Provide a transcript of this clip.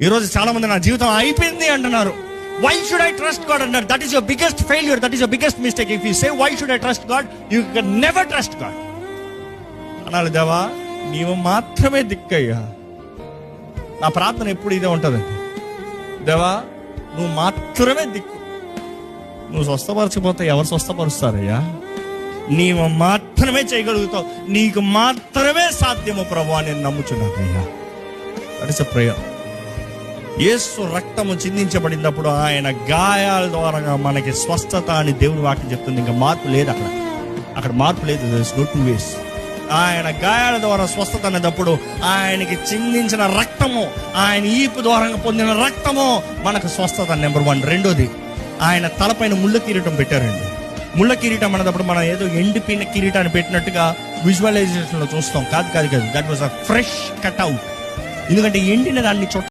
ఈరోజు చాలా మంది నా జీవితం అయిపోయింది అంటున్నారు. Why should I trust God అన్నారు. That is your biggest failure. That is your biggest mistake. If you say why should I trust God, you can never trust God. అనాలి, దేవా నీవు మాత్రమే దిక్కయ్యా. నా ప్రార్థన ఎప్పుడు ఇదే ఉంటుందండి. దేవా నువ్వు మాత్రమే దిక్కు. నువ్వు స్వస్థపరచకపోతే ఎవరు స్వస్థపరుస్తారయ్యా? నీవు మాత్రమే చేయగలుగుతావు. నీకు మాత్రమే సాధ్యము ప్రభువా, నేను నమ్ముచున్నానయ్యా. That is a prayer. Yesu రక్తము చిందించబడినప్పుడు ఆయన గాయాల ద్వారా మనకి స్వస్థత అని దేవుని వాక్యం చెప్తుంది. ఇంకా మార్పు లేదు అక్కడ మార్పు లేదు. There is no two ways. ఆయన గాయాల ద్వారా స్వస్థత అనేటప్పుడు ఆయనకి చిందించిన రక్తము, ఆయన ఈపు ద్వారా పొందిన రక్తము మనకు స్వస్థత నెంబర్ 1. రెండోది, ఆయన తలపైన ముళ్ళ కిరీటం పెట్టారండి. ముళ్ళ కిరీటం అన్నప్పుడు మనం ఏదో ఎండిపోయిన కిరీటాన్ని పెట్టినట్టుగా విజువలైజేషన్లో చూస్తాం. కాదు. That was a fresh cutout. ఎందుకంటే ఎండిన దాన్ని